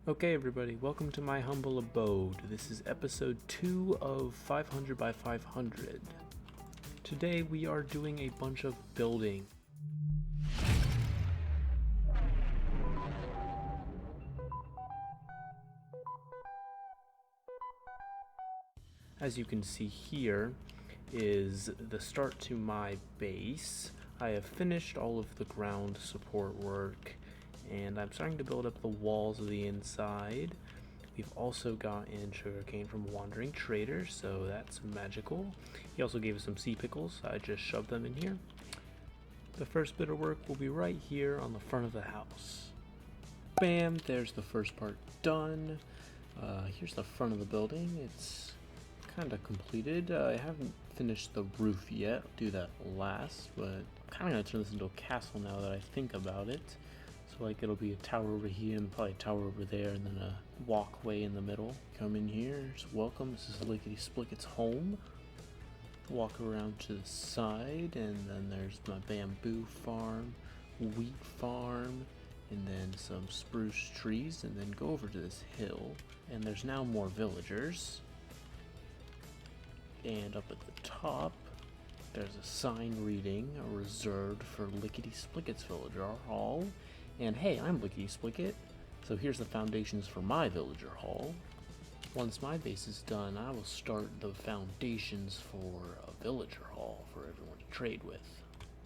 Okay everybody, welcome to my humble abode. This is episode 2 of 500 by 500. Today we are doing a bunch of building. As you can see here is the start to my base. I have finished all of the ground support work and I'm starting to build up the walls of the inside. We've also gotten sugarcane from Wandering Trader, so that's magical. He also gave us some sea pickles, so I just shoved them in here. The first bit of work will be right here on the front of the house. Bam, there's the first part done. Here's the front of the building. It's kind of completed. I haven't finished the roof yet. I'll do that last, but I'm kind of going to turn this into a castle now that I think about it. So like it'll be a tower over here and probably a tower over there and then a walkway in the middle. Come in here, just welcome. This is LickitySplickit's home. Walk around to the side and then there's my bamboo farm, wheat farm, and then some spruce trees, and then go over to this hill and there's now more villagers. And up at the top there's a sign reading reserved for LickitySplickit's villager hall. And hey, I'm LickitySplickit, so here's the foundations for my villager hall. Once my base is done, I will start the foundations for a villager hall for everyone to trade with.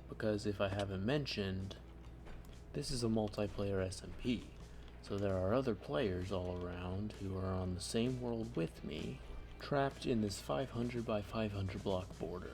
Because if I haven't mentioned, this is a multiplayer SMP, so there are other players all around who are on the same world with me, trapped in this 500 by 500 block border.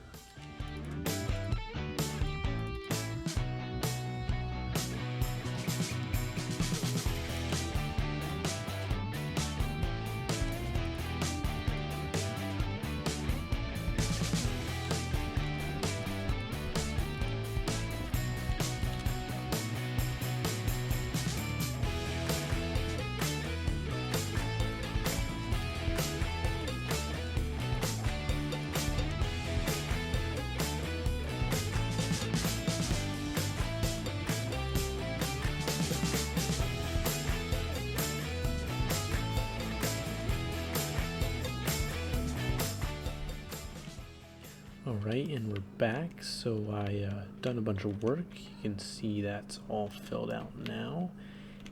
Alright, and we're back. So I done a bunch of work. You can see that's all filled out now.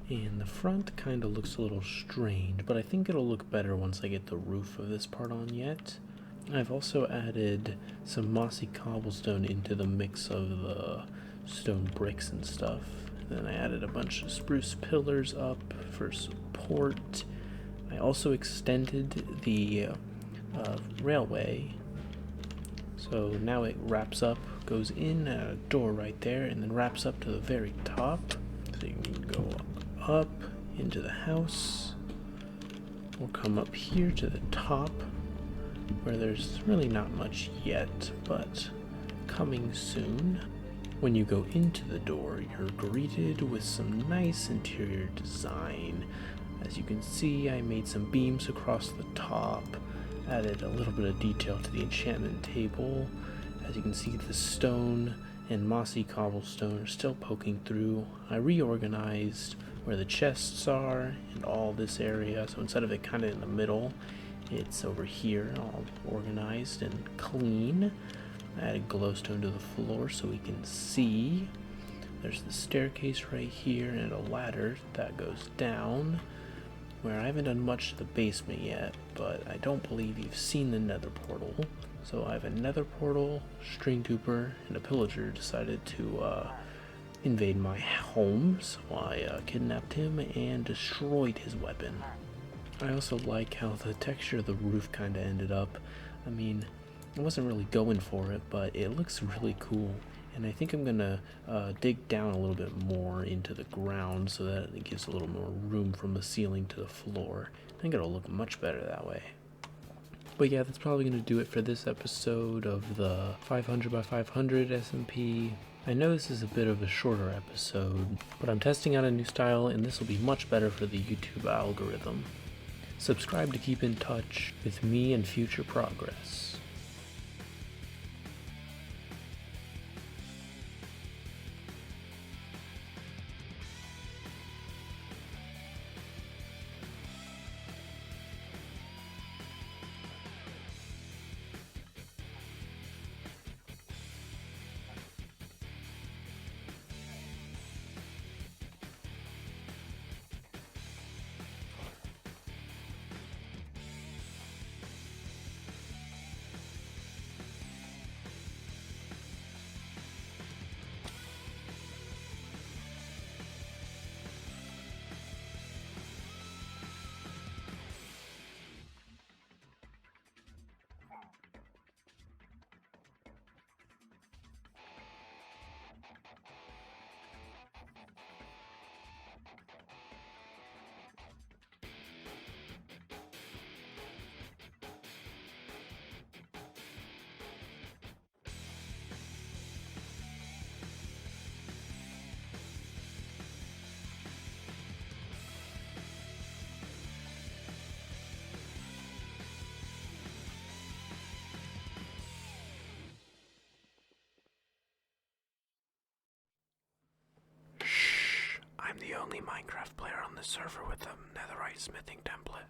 And the front kind of looks a little strange, but I think it'll look better once I get the roof of this part on yet. I've also added some mossy cobblestone into the mix of the stone bricks and stuff. Then I added a bunch of spruce pillars up for support. I also extended the railway. So now it wraps up, goes in at a door right there, and then wraps up to the very top. So you can go up into the house, or come up here to the top, where there's really not much yet, but coming soon. When you go into the door, you're greeted with some nice interior design. As you can see, I made some beams across the top, added a little bit of detail to the enchantment table. As you can see, the stone and mossy cobblestone are still poking through. I reorganized where the chests are and all this area, so instead of it kind of in the middle, it's over here all organized and clean. I added glowstone to the floor so we can see. There's the staircase right here and a ladder that goes down, where I haven't done much to the basement yet, but I don't believe you've seen the nether portal. So I have a nether portal, string duper, and a pillager decided to invade my home, so I kidnapped him and destroyed his weapon. I also like how the texture of the roof kind of ended up. I mean, I wasn't really going for it, but it looks really cool. And I think I'm gonna dig down a little bit more into the ground so that it gives a little more room from the ceiling to the floor. I think it'll look much better that way. But yeah, that's probably gonna do it for this episode of the 500 by 500 SMP. I know this is a bit of a shorter episode, but I'm testing out a new style and this will be much better for the YouTube algorithm. Subscribe to keep in touch with me and future progress. I'm the only Minecraft player on the server with a netherite smithing template.